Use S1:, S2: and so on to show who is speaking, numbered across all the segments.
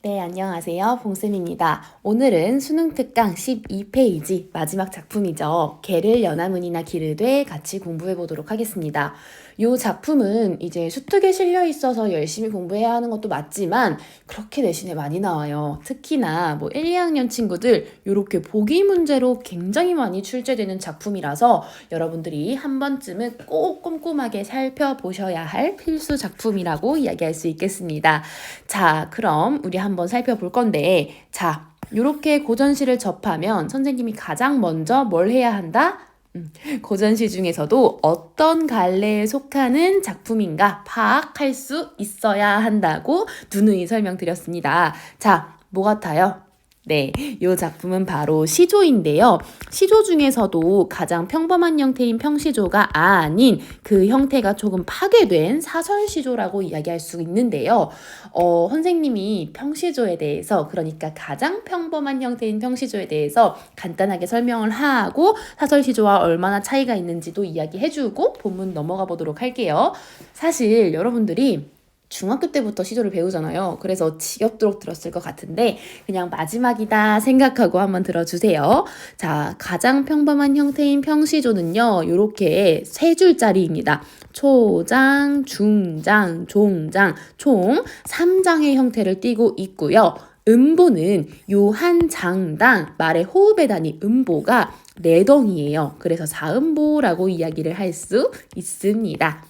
S1: 네, 안녕하세요. 봉쌤입니다. 오늘은 수능 특강 12페이지 마지막 작품이죠. 개를 연화문이나 기르되 같이 공부해 보도록 하겠습니다. 이 작품은 이제 수특에 실려 있어서 열심히 공부해야 하는 것도 맞지만 그렇게 내신에 많이 나와요. 특히나 뭐 1, 2학년 친구들 이렇게 보기 문제로 굉장히 많이 출제되는 작품이라서 여러분들이 한 번쯤은 꼭 꼼꼼하게 살펴보셔야 할 필수 작품이라고 이야기할 수 있겠습니다. 자, 그럼 우리 한번 살펴볼 건데, 자, 이렇게 고전시를 접하면 선생님이 가장 먼저 뭘 해야 한다? 고전시 중에서도 어떤 갈래에 속하는 작품인가 파악할 수 있어야 한다고 누누이 설명드렸습니다. 자, 뭐 같아요? 네, 이 작품은 바로 시조인데요. 시조 중에서도 가장 평범한 형태인 평시조가 아닌 그 형태가 조금 파괴된 사설시조라고 이야기할 수 있는데요. 선생님이 평시조에 대해서, 그러니까 가장 평범한 형태인 평시조에 대해서 간단하게 설명을 하고 사설시조와 얼마나 차이가 있는지도 이야기해주고 본문 넘어가 보도록 할게요. 사실 여러분들이 중학교 때부터 시조를 배우잖아요. 그래서 지겹도록 들었을 것 같은데 그냥 마지막이다 생각하고 한번 들어주세요. 자, 가장 평범한 형태인 평시조는요. 이렇게 세 줄짜리입니다. 초장, 중장, 종장, 총 3장의 형태를 띠고 있고요. 음보는 요 한 장당 말의 호흡의 단위 음보가 4덩이에요. 그래서 사음보라고 이야기를 할 수 있습니다.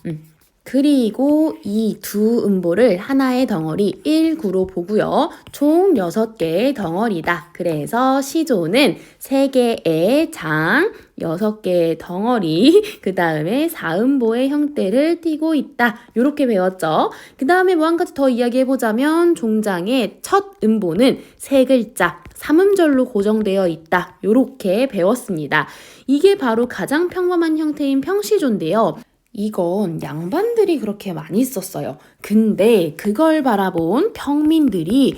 S1: 그리고 이 두 음보를 하나의 덩어리 1구로 보고요. 총 6개의 덩어리다. 그래서 시조는 3개의 장, 6개의 덩어리, 그 다음에 사음보의 형태를 띠고 있다. 이렇게 배웠죠. 그 다음에 뭐 한 가지 더 이야기해보자면 종장의 첫 음보는 3글자, 3음절로 고정되어 있다. 이렇게 배웠습니다. 이게 바로 가장 평범한 형태인 평시조인데요. 이건 양반들이 그렇게 많이 썼어요. 근데 그걸 바라본 평민들이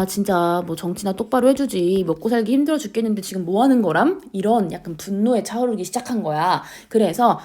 S1: 진짜 뭐 정치나 똑바로 해주지 먹고 살기 힘들어 죽겠는데 지금 뭐 하는 거람? 이런 약간 분노에 차오르기 시작한 거야. 그래서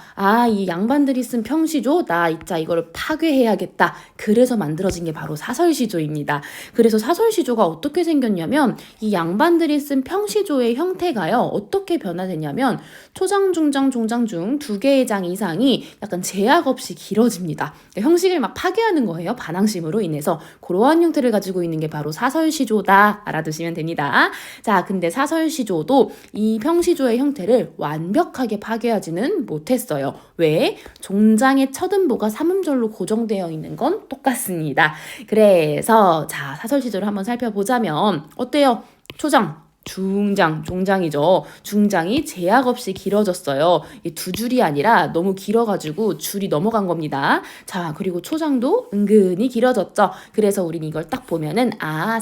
S1: 이 양반들이 쓴 평시조 나 진짜 이거를 파괴해야겠다. 그래서 만들어진 게 바로 사설시조입니다. 그래서 사설시조가 어떻게 생겼냐면 이 양반들이 쓴 평시조의 형태가요. 어떻게 변화됐냐면 초장, 중장, 종장 중 2개의 장 이상이 약간 제약 없이 길어집니다. 그러니까 형식을 막 파괴하는 거예요. 반항심으로 인해서. 그러한 형태를 가지고 있는 게 바로 사설시조다. 알아두시면 됩니다. 자, 근데 사설시조도 이 평시조의 형태를 완벽하게 파괴하지는 못했어요. 왜? 종장의 첫 음보가 3음절로 고정되어 있는 건 똑같습니다. 그래서 자, 사설시조를 한번 살펴보자면 어때요? 초장, 중장, 종장이죠. 중장이 제약 없이 길어졌어요. 이 2줄이 아니라 너무 길어가지고 줄이 넘어간 겁니다. 자, 그리고 초장도 은근히 길어졌죠. 그래서 우린 이걸 딱 보면은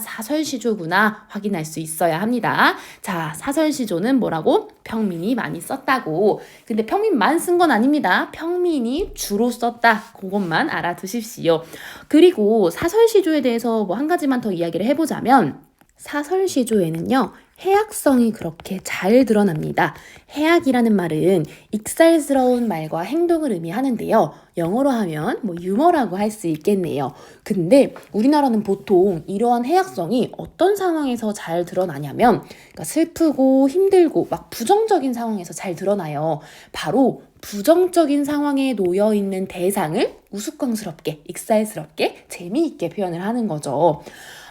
S1: 사설시조구나 확인할 수 있어야 합니다. 자, 사설시조는 뭐라고? 평민이 많이 썼다고. 근데 평민만 쓴 건 아닙니다. 평민이 주로 썼다. 그것만 알아두십시오. 그리고 사설시조에 대해서 뭐 한 가지만 더 이야기를 해보자면 사설시조에는요. 해악성이 그렇게 잘 드러납니다. 해악이라는 말은 익살스러운 말과 행동을 의미하는데요. 영어로 하면 뭐 유머라고 할 수 있겠네요. 근데 우리나라는 보통 이러한 해악성이 어떤 상황에서 잘 드러나냐면 그러니까 슬프고 힘들고 막 부정적인 상황에서 잘 드러나요. 바로 부정적인 상황에 놓여 있는 대상을 우스꽝스럽게, 익살스럽게, 재미있게 표현을 하는 거죠.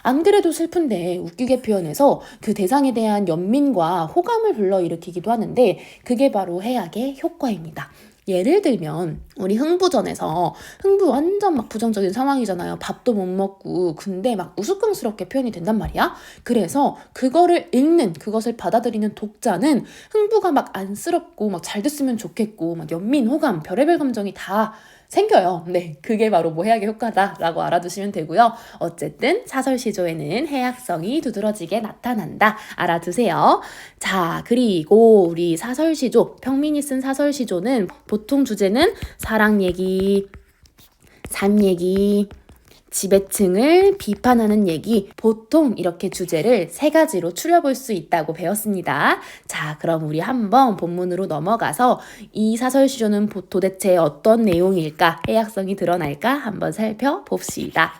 S1: 안 그래도 슬픈데 웃기게 표현해서 그 대상에 대한 연민과 호감을 불러일으키기도 하는데 그게 바로 해악의 효과입니다. 예를 들면 우리 흥부전에서 흥부 완전 막 부정적인 상황이잖아요. 밥도 못 먹고 근데 막 우스꽝스럽게 표현이 된단 말이야. 그래서 그거를 읽는 그것을 받아들이는 독자는 흥부가 막 안쓰럽고 막 잘 됐으면 좋겠고 막 연민, 호감, 별의별 감정이 다 생겨요. 네, 그게 바로 뭐 해악의 효과다라고 알아두시면 되고요. 어쨌든 사설시조에는 해악성이 두드러지게 나타난다. 알아두세요. 자, 그리고 우리 사설시조, 평민이 쓴 사설시조는 보통 주제는 사랑 얘기, 산 얘기, 지배층을 비판하는 얘기, 보통 이렇게 주제를 3가지로 추려볼 수 있다고 배웠습니다. 자, 그럼 우리 한번 본문으로 넘어가서 이 사설시조는 도대체 어떤 내용일까, 해악성이 드러날까 한번 살펴봅시다.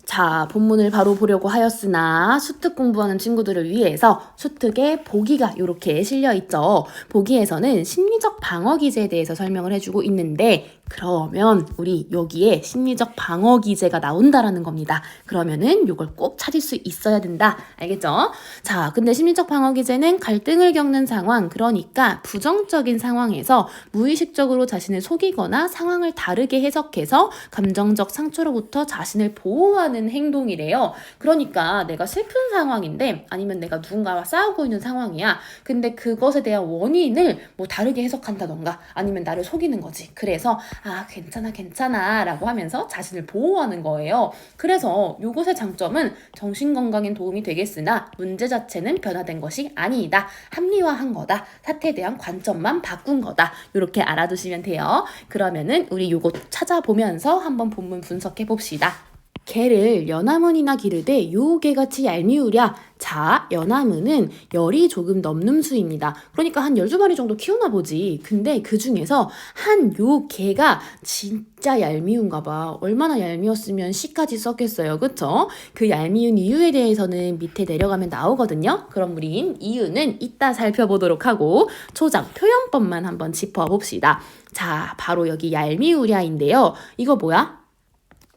S1: 자, 본문을 바로 보려고 하였으나 수특 공부하는 친구들을 위해서 수특의 보기가 이렇게 실려 있죠. 보기에서는 심리적 방어 기제에 대해서 설명을 해주고 있는데 그러면 우리 여기에 심리적 방어 기제가 나온다라는 겁니다. 그러면은 이걸 꼭 찾을 수 있어야 된다. 알겠죠? 자, 근데 심리적 방어 기제는 갈등을 겪는 상황, 그러니까 부정적인 상황에서 무의식적으로 자신을 속이거나 상황을 다르게 해석해서 감정적 상처로부터 자신을 보호하는 행동이래요. 그러니까 내가 슬픈 상황인데 아니면 내가 누군가와 싸우고 있는 상황이야. 근데 그것에 대한 원인을 뭐 다르게 해석한다던가 아니면 나를 속이는 거지. 그래서 괜찮아 라고 하면서 자신을 보호하는 거예요. 그래서 요것의 장점은 정신건강엔 도움이 되겠으나 문제 자체는 변화된 것이 아니다. 합리화한 거다. 사태에 대한 관점만 바꾼 거다. 이렇게 알아두시면 돼요. 그러면은 우리 요거 찾아보면서 한번 본문 분석해 봅시다. 개를 연화문이나 기르되 요 개같이 얄미우랴. 자, 연화문은 열이 조금 넘는 수입니다. 그러니까 한 12마리 정도 키우나 보지. 근데 그 중에서 한 요 개가 진짜 얄미운가 봐. 얼마나 얄미웠으면 씨까지 썼겠어요. 그쵸? 그 얄미운 이유에 대해서는 밑에 내려가면 나오거든요. 그럼 우린 이유는 이따 살펴보도록 하고 초장, 표현법만 한번 짚어봅시다. 자, 바로 여기 얄미우랴인데요. 이거 뭐야?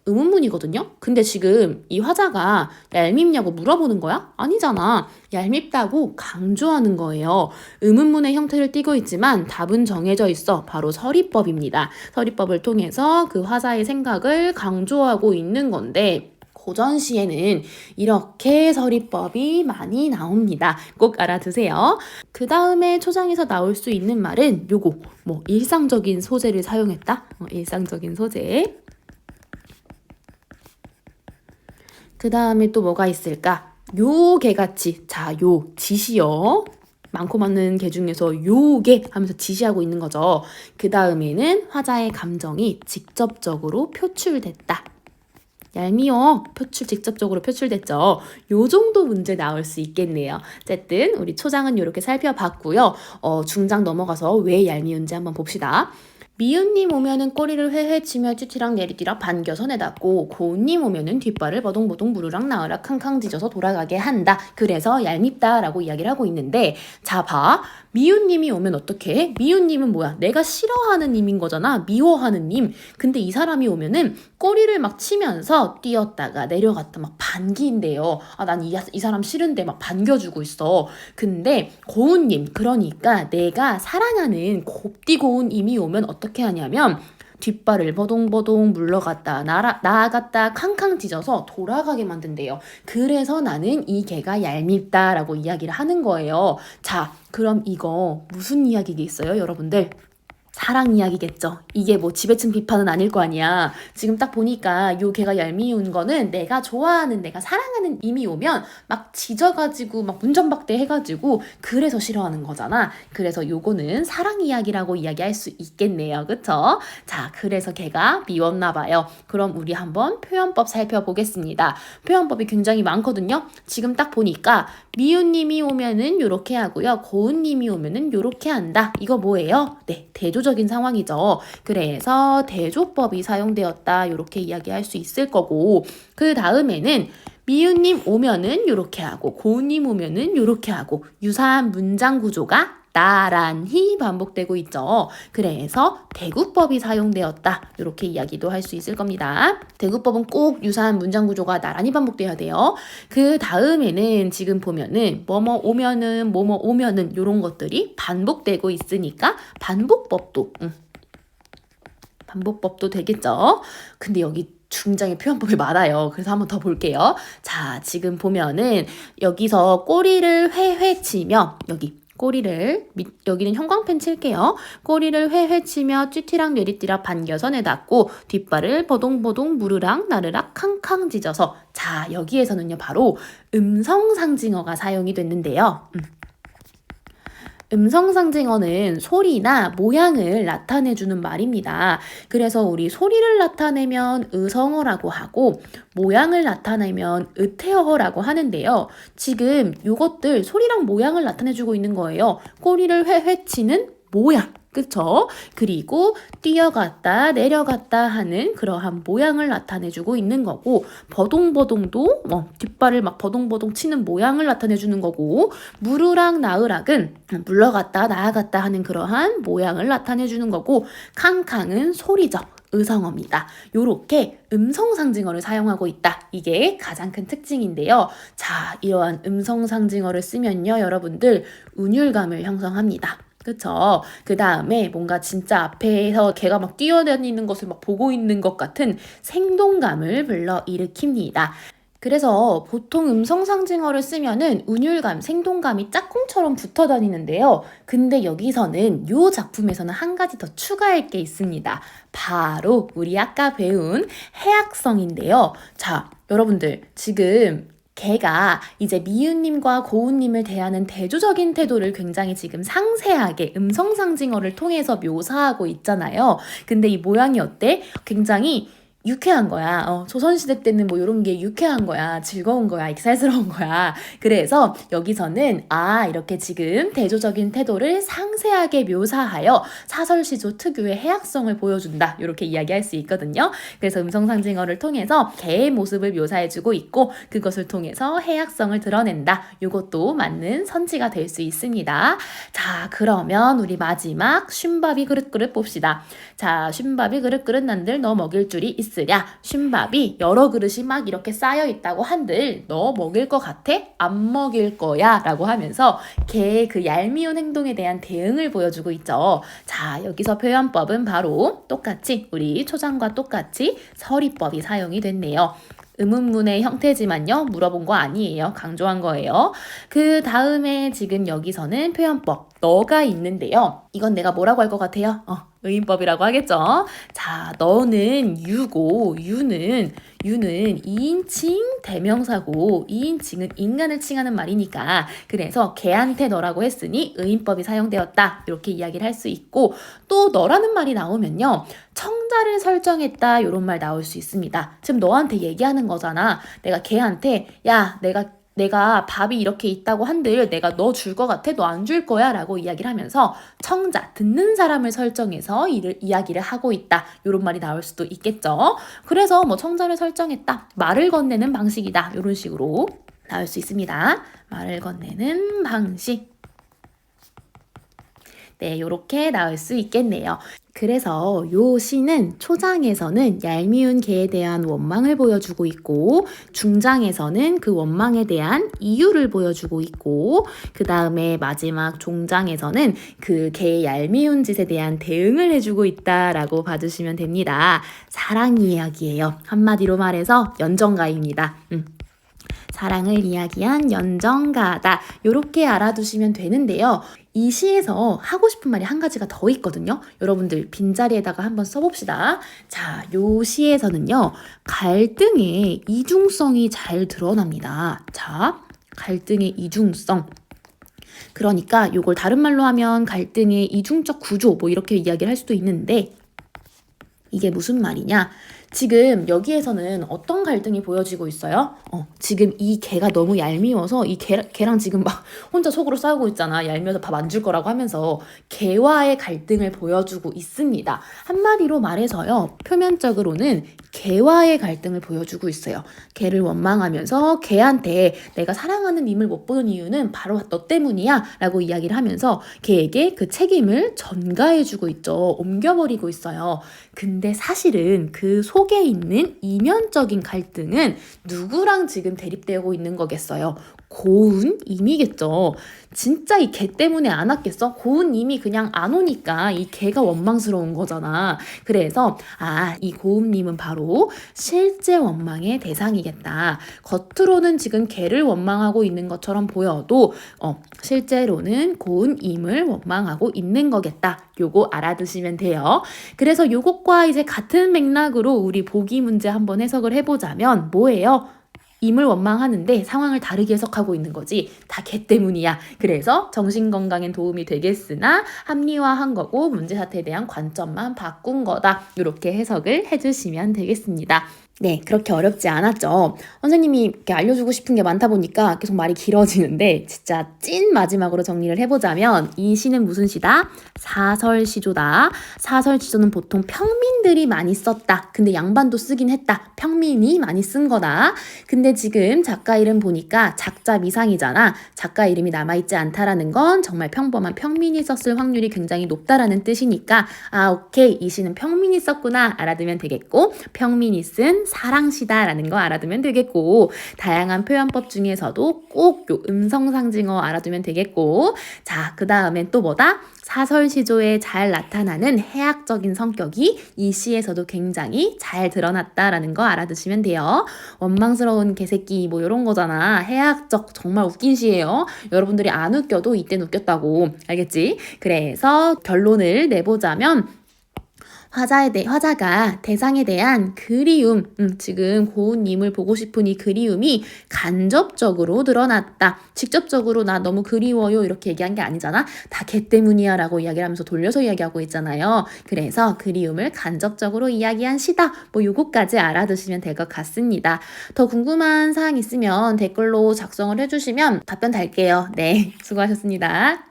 S1: 의문문이거든요? 근데 지금 이 화자가 얄밉냐고 물어보는 거야? 아니잖아. 얄밉다고 강조하는 거예요. 의문문의 형태를 띠고 있지만 답은 정해져 있어. 바로 서리법입니다. 서리법을 통해서 그 화자의 생각을 강조하고 있는 건데 고전 시에는 이렇게 서리법이 많이 나옵니다. 꼭 알아두세요. 그 다음에 초장에서 나올 수 있는 말은 요거 일상적인 소재를 사용했다. 일상적인 소재. 그 다음에 또 뭐가 있을까? 요 개같이. 자, 요 지시어. 많고 많은 개 중에서 요게 하면서 지시하고 있는 거죠. 그 다음에는 화자의 감정이 직접적으로 표출됐다. 얄미워. 직접적으로 표출됐죠. 요 정도 문제 나올 수 있겠네요. 어쨌든 우리 초장은 이렇게 살펴봤고요. 중장 넘어가서 왜 얄미운지 한번 봅시다. 미운님 오면은 꼬리를 회회치며 찌찌랑 내리띠락 반겨서 내닫고 고운님 오면은 뒷발을 버동버동 무르락 나으락 캉캉 짖어서 돌아가게 한다. 그래서 얄밉다라고 이야기를 하고 있는데 자 봐. 미운님이 오면 어떡해? 미운님은 뭐야? 내가 싫어하는 님인 거잖아. 미워하는 님. 근데 이 사람이 오면은 꼬리를 막 치면서 뛰었다가 내려갔다 막 반기인데요. 난 이 사람 싫은데 막 반겨주고 있어. 근데 고운님, 그러니까 내가 사랑하는 곱디 고운님이 오면 어떻게 하냐면 뒷발을 버동버동 물러갔다 나아갔다 캉캉 짖어서 돌아가게 만든대요. 그래서 나는 이 개가 얄밉다라고 이야기를 하는 거예요. 자, 그럼 이거 무슨 이야기겠어요, 여러분들? 사랑 이야기겠죠. 이게 지배층 비판은 아닐 거 아니야. 지금 딱 보니까 요 개가 얄미운 거는 내가 좋아하는, 내가 사랑하는 임이 오면 막 짖어가지고 막 문전박대 해가지고 그래서 싫어하는 거잖아. 그래서 요거는 사랑 이야기라고 이야기할 수 있겠네요. 그쵸? 자, 그래서 개가 미웠나 봐요. 그럼 우리 한번 표현법 살펴보겠습니다. 표현법이 굉장히 많거든요. 지금 딱 보니까 미운님이 오면은 요렇게 하고요. 고운님이 오면은 요렇게 한다. 이거 뭐예요? 네, 대조적인 상황이죠. 그래서 대조법이 사용되었다. 이렇게 이야기할 수 있을 거고 그 다음에는 미운님 오면은 요렇게 하고 고운님 오면은 요렇게 하고 유사한 문장 구조가 나란히 반복되고 있죠. 그래서 대구법이 사용되었다. 이렇게 이야기도 할 수 있을 겁니다. 대구법은 꼭 유사한 문장 구조가 나란히 반복돼야 돼요. 그 다음에는 지금 보면은 뭐뭐 오면은 이런 것들이 반복되고 있으니까 반복법도 되겠죠. 근데 여기 중장의 표현법이 많아요. 그래서 한번 더 볼게요. 자, 지금 보면은 여기서 꼬리를 회회치며 여기는 형광펜 칠게요. 꼬리를 회회치며 쥐티락 뇌리띠락 반겨서 내닫고 뒷발을 버동버동 무르락 나르락 캉캉 짖어서 자, 여기에서는요 바로 음성상징어가 사용이 됐는데요. 음성상징어는 소리나 모양을 나타내주는 말입니다. 그래서 우리 소리를 나타내면 의성어라고 하고 모양을 나타내면 의태어라고 하는데요. 지금 이것들 소리랑 모양을 나타내주고 있는 거예요. 꼬리를 회회치는 모양. 그쵸? 그리고 뛰어갔다 내려갔다 하는 그러한 모양을 나타내주고 있는 거고, 버동버동도 뒷발을 막 버동버동 치는 모양을 나타내주는 거고, 무르락 나으락은 물러갔다 나아갔다 하는 그러한 모양을 나타내주는 거고, 캉캉은 소리죠. 의성어입니다. 요렇게 음성 상징어를 사용하고 있다. 이게 가장 큰 특징인데요. 자, 이러한 음성 상징어를 쓰면요, 여러분들 운율감을 형성합니다. 그쵸? 그 다음에 뭔가 진짜 앞에서 걔가 막 뛰어다니는 것을 막 보고 있는 것 같은 생동감을 불러일으킵니다. 그래서 보통 음성 상징어를 쓰면은 운율감, 생동감이 짝꿍처럼 붙어 다니는데요. 근데 여기서는 이 작품에서는 한 가지 더 추가할 게 있습니다. 바로 우리 아까 배운 해악성인데요. 자, 여러분들 지금 걔가 이제 미윤님과 고운님을 대하는 대조적인 태도를 굉장히 지금 상세하게 음성 상징어를 통해서 묘사하고 있잖아요. 근데 이 모양이 어때? 굉장히 유쾌한 거야. 조선시대 때는 뭐 이런 게 유쾌한 거야. 즐거운 거야. 익살스러운 거야. 그래서 여기서는 이렇게 지금 대조적인 태도를 상세하게 묘사하여 사설시조 특유의 해악성을 보여준다. 이렇게 이야기할 수 있거든요. 그래서 음성상징어를 통해서 개의 모습을 묘사해주고 있고, 그것을 통해서 해악성을 드러낸다. 이것도 맞는 선지가 될 수 있습니다. 자, 그러면 우리 마지막 쉰밥이 그릇그릇 봅시다. 자, 쉰밥이 그릇그릇 난들 너 먹일 줄이 있으랴. 쉰밥이 여러 그릇이 막 이렇게 쌓여 있다고 한들 너 먹일 것 같아? 안 먹일 거야 라고 하면서 걔의 그 얄미운 행동에 대한 대응을 보여주고 있죠. 자, 여기서 표현법은 바로 똑같이 우리 초장과 똑같이 서리법이 사용이 됐네요. 의문문의 형태지만요, 물어본 거 아니에요. 강조한 거예요. 그 다음에 지금 여기서는 표현법 너가 있는데요. 이건 내가 뭐라고 할 것 같아요? 의인법이라고 하겠죠. 자, 너는 유고 유는 2인칭 대명사고, 2인칭은 인간을 칭하는 말이니까 그래서 걔한테 너라고 했으니 의인법이 사용되었다. 이렇게 이야기를 할 수 있고, 또 너라는 말이 나오면요, 청자를 설정했다 이런 말 나올 수 있습니다. 지금 너한테 얘기하는 거잖아. 내가 걔한테 야, 내가 밥이 이렇게 있다고 한들 내가 너 줄 것 같아? 너 안 줄 거야? 라고 이야기를 하면서 청자, 듣는 사람을 설정해서 이야기를 하고 있다. 이런 말이 나올 수도 있겠죠. 그래서 뭐 청자를 설정했다. 말을 건네는 방식이다. 이런 식으로 나올 수 있습니다. 말을 건네는 방식. 네, 이렇게 나올 수 있겠네요. 그래서 요 시는 초장에서는 얄미운 개에 대한 원망을 보여주고 있고, 중장에서는 그 원망에 대한 이유를 보여주고 있고, 그 다음에 마지막 종장에서는 그 개의 얄미운 짓에 대한 대응을 해주고 있다라고 봐주시면 됩니다. 사랑 이야기예요. 한마디로 말해서 연정가입니다. 사랑을 이야기한 연정가다. 이렇게 알아두시면 되는데요. 이 시에서 하고 싶은 말이 한 가지가 더 있거든요. 여러분들 빈자리에다가 한번 써봅시다. 자, 요 시에서는요, 갈등의 이중성이 잘 드러납니다. 자, 갈등의 이중성. 그러니까 요걸 다른 말로 하면 갈등의 이중적 구조 뭐 이렇게 이야기를 할 수도 있는데, 이게 무슨 말이냐? 지금 여기에서는 어떤 갈등이 보여지고 있어요? 지금 이 개가 너무 얄미워서 이 개랑 지금 막 혼자 속으로 싸우고 있잖아. 얄미워서 밥 안 줄 거라고 하면서 개와의 갈등을 보여주고 있습니다. 한마디로 말해서요, 표면적으로는 개와의 갈등을 보여주고 있어요. 개를 원망하면서 개한테 내가 사랑하는 님을 못 보는 이유는 바로 너 때문이야 라고 이야기를 하면서 개에게 그 책임을 전가해주고 있죠. 옮겨버리고 있어요. 근데 사실은 그 속에 있는 이면적인 갈등은 누구랑 지금 대립되고 있는 거겠어요? 고운님이겠죠. 진짜 이 개 때문에 안 왔겠어? 고운님이 그냥 안 오니까 이 개가 원망스러운 거잖아. 그래서 이 고운님은 바로 실제 원망의 대상이겠다. 겉으로는 지금 개를 원망하고 있는 것처럼 보여도 실제로는 고운님을 원망하고 있는 거겠다. 요거 알아두시면 돼요. 그래서 요것과 이제 같은 맥락으로 우리 보기 문제 한번 해석을 해보자면 뭐예요? 임을 원망하는데 상황을 다르게 해석하고 있는 거지. 다 걔 때문이야. 그래서 정신건강엔 도움이 되겠으나 합리화한 거고 문제사태에 대한 관점만 바꾼 거다. 이렇게 해석을 해주시면 되겠습니다. 네, 그렇게 어렵지 않았죠. 선생님이 이렇게 알려주고 싶은 게 많다 보니까 계속 말이 길어지는데 진짜 찐 마지막으로 정리를 해보자면 이 시는 무슨 시다? 사설시조다. 사설시조는 보통 평민들이 많이 썼다. 근데 양반도 쓰긴 했다. 평민이 많이 쓴 거다. 근데 지금 작가 이름 보니까 작자 미상이잖아. 작가 이름이 남아있지 않다라는 건 정말 평범한 평민이 썼을 확률이 굉장히 높다라는 뜻이니까 아, 오케이. 이 시는 평민이 썼구나. 알아두면 되겠고 평민이 쓴 사랑시다라는 거 알아두면 되겠고 다양한 표현법 중에서도 꼭 요 음성상징어 알아두면 되겠고 자, 그 다음엔 또 뭐다? 사설시조에 잘 나타나는 해학적인 성격이 이 시에서도 굉장히 잘 드러났다라는 거 알아두시면 돼요. 원망스러운 개새끼 뭐 이런 거잖아. 해학적 정말 웃긴 시예요. 여러분들이 안 웃겨도 이땐 웃겼다고. 알겠지? 그래서 결론을 내보자면 화자가 대상에 대한 그리움, 지금 고운님을 보고 싶은 이 그리움이 간접적으로 드러났다. 직접적으로 나 너무 그리워요 이렇게 얘기한 게 아니잖아. 다 걔 때문이야 라고 이야기를 하면서 돌려서 이야기하고 있잖아요. 그래서 그리움을 간접적으로 이야기한 시다. 뭐 요거까지 알아두시면 될 것 같습니다. 더 궁금한 사항 있으면 댓글로 작성을 해주시면 답변 달게요. 네, 수고하셨습니다.